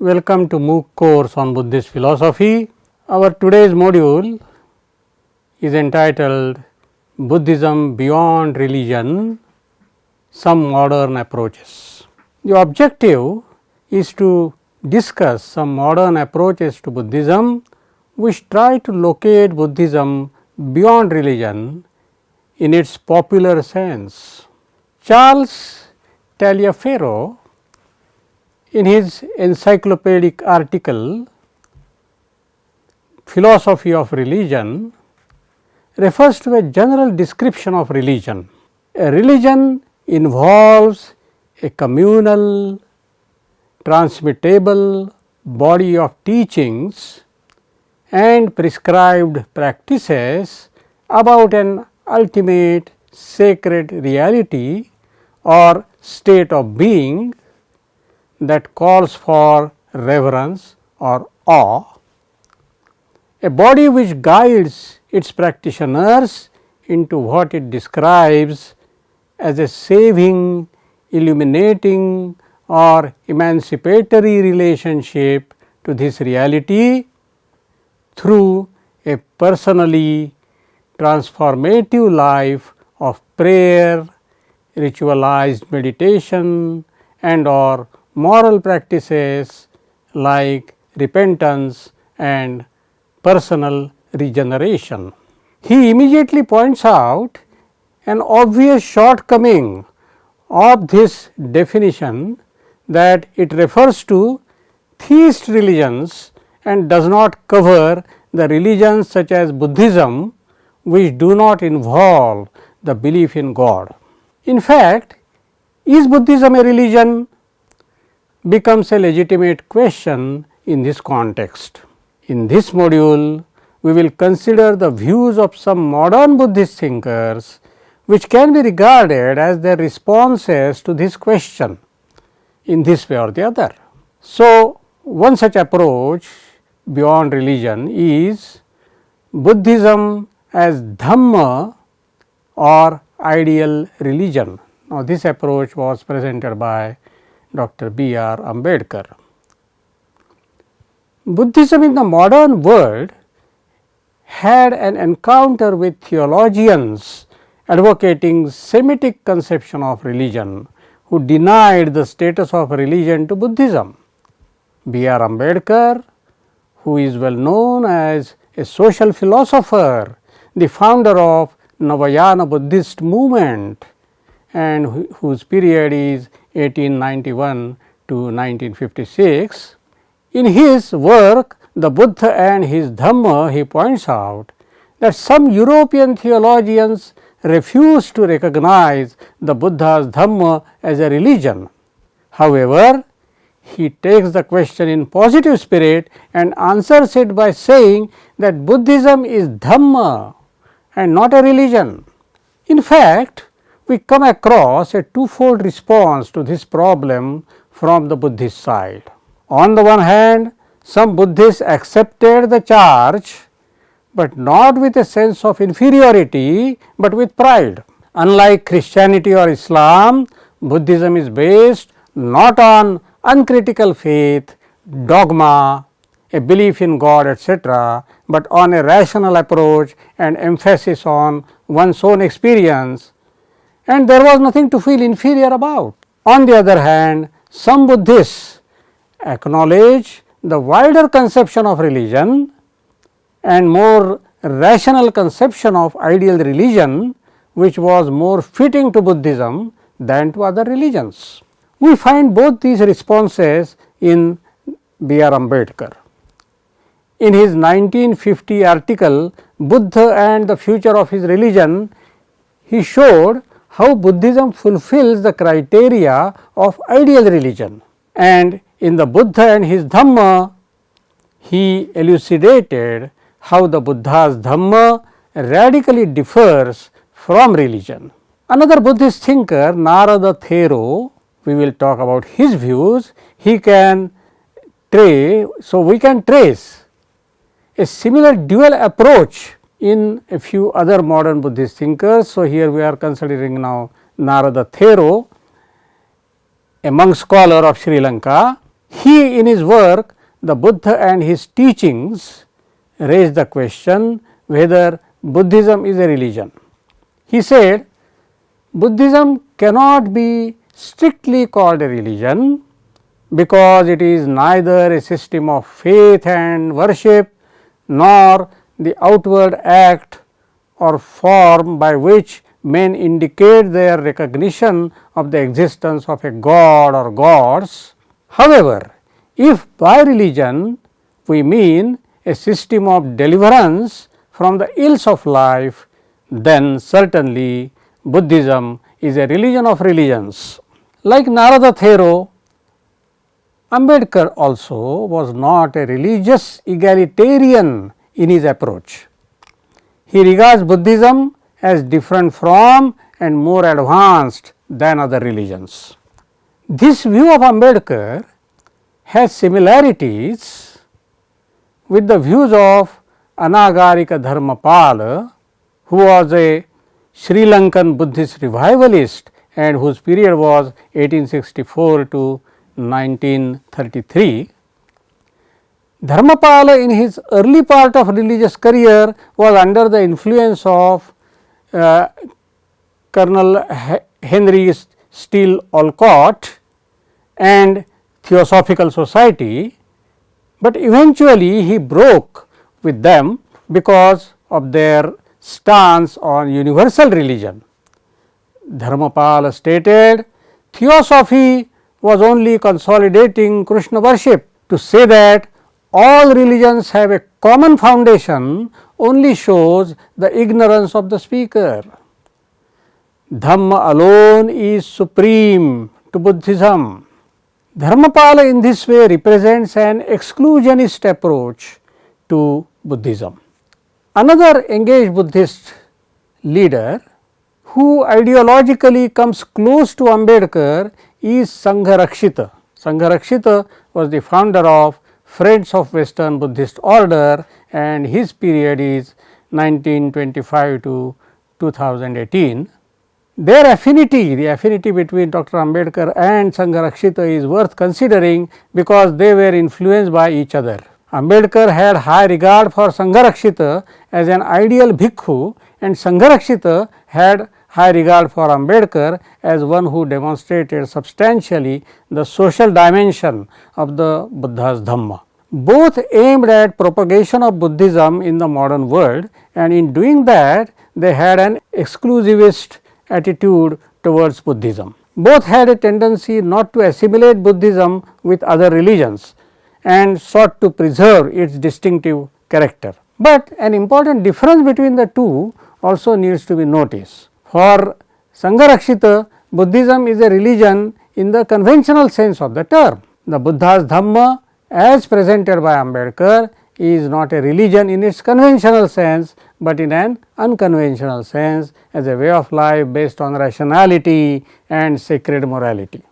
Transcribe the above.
Welcome to MOOC course on Buddhist philosophy. Our today's module is entitled Buddhism Beyond Religion, Some Modern Approaches. The objective is to discuss some modern approaches to Buddhism which try to locate Buddhism beyond religion in its popular sense. Charles Taliaferro, in his encyclopedic article Philosophy of Religion, refers to a general description of religion. A religion involves a communal, transmittable body of teachings and prescribed practices about an ultimate sacred reality or state of being that calls for reverence or awe, a body which guides its practitioners into what it describes as a saving, illuminating or emancipatory relationship to this reality through a personally transformative life of prayer, ritualized meditation and or moral practices like repentance and personal regeneration. He immediately points out an obvious shortcoming of this definition, that it refers to theist religions and does not cover the religions such as Buddhism, which do not involve the belief in God. In fact, is Buddhism a religion? Becomes a legitimate question in this context. In this module, we will consider the views of some modern Buddhist thinkers which can be regarded as their responses to this question in this way or the other. So, one such approach beyond religion is Buddhism as Dhamma or ideal religion. Now, this approach was presented by Dr. B.R. Ambedkar. Buddhism in the modern world had an encounter with theologians advocating Semitic conception of religion, who denied the status of religion to Buddhism. B.R. Ambedkar, who is well known as a social philosopher, the founder of Navayana Buddhist movement and whose period is 1891 to 1956. In his work The Buddha and his Dhamma, he points out that some European theologians refuse to recognize the Buddha's Dhamma as a religion. However, he takes the question in positive spirit and answers it by saying that Buddhism is Dhamma and not a religion. In fact, we come across a twofold response to this problem from the Buddhist side. On the one hand, some Buddhists accepted the charge, but not with a sense of inferiority, but with pride. Unlike Christianity or Islam, Buddhism is based not on uncritical faith, dogma, a belief in God, etc., but on a rational approach and emphasis on one's own experience, and there was nothing to feel inferior about. On the other hand, some Buddhists acknowledge the wider conception of religion and more rational conception of ideal religion, which was more fitting to Buddhism than to other religions. We find both these responses in B.R. Ambedkar. In his 1950 article Buddha and the Future of His Religion, he showed how Buddhism fulfills the criteria of ideal religion, and in the Buddha and his Dhamma, he elucidated how the Buddha's Dhamma radically differs from religion. Another Buddhist thinker, Narada Thero, we will talk about his views. We can trace a similar dual approach in a few other modern Buddhist thinkers. So, here we are considering now Narada Thero, a monk scholar of Sri Lanka. He, in his work The Buddha and His Teachings, raised the question whether Buddhism is a religion. He said, Buddhism cannot be strictly called a religion because it is neither a system of faith and worship nor the outward act or form by which men indicate their recognition of the existence of a god or gods. However, if by religion we mean a system of deliverance from the ills of life, then certainly Buddhism is a religion of religions. Like Narada Thero, Ambedkar also was not a religious egalitarian in his approach. He regards Buddhism as different from and more advanced than other religions. This view of Ambedkar has similarities with the views of Anagarika Dharmapala, who was a Sri Lankan Buddhist revivalist and whose period was 1864 to 1933. Dharmapala in his early part of religious career was under the influence of Colonel Henry Steele Olcott and Theosophical Society, but eventually he broke with them because of their stance on universal religion. Dharmapala stated, Theosophy was only consolidating Krishna worship. To say that all religions have a common foundation only shows the ignorance of the speaker. Dhamma alone is supreme to Buddhism. Dharmapala in this way represents an exclusionist approach to Buddhism. Another engaged Buddhist leader who ideologically comes close to Ambedkar is Sangharakshita. Sangharakshita was the founder of Friends of Western Buddhist Order and his period is 1925 to 2018. Their affinity, the affinity between Dr. Ambedkar and Sangharakshita is worth considering because they were influenced by each other. Ambedkar had high regard for Sangharakshita as an ideal bhikkhu and Sangharakshita had high regard for Ambedkar as one who demonstrated substantially the social dimension of the Buddha's Dhamma. Both aimed at propagation of Buddhism in the modern world and in doing that they had an exclusivist attitude towards Buddhism. Both had a tendency not to assimilate Buddhism with other religions and sought to preserve its distinctive character. But an important difference between the two also needs to be noticed. For Sangharakshita, Buddhism is a religion in the conventional sense of the term. The Buddha's Dhamma as presented by Ambedkar is not a religion in its conventional sense, but in an unconventional sense as a way of life based on rationality and sacred morality.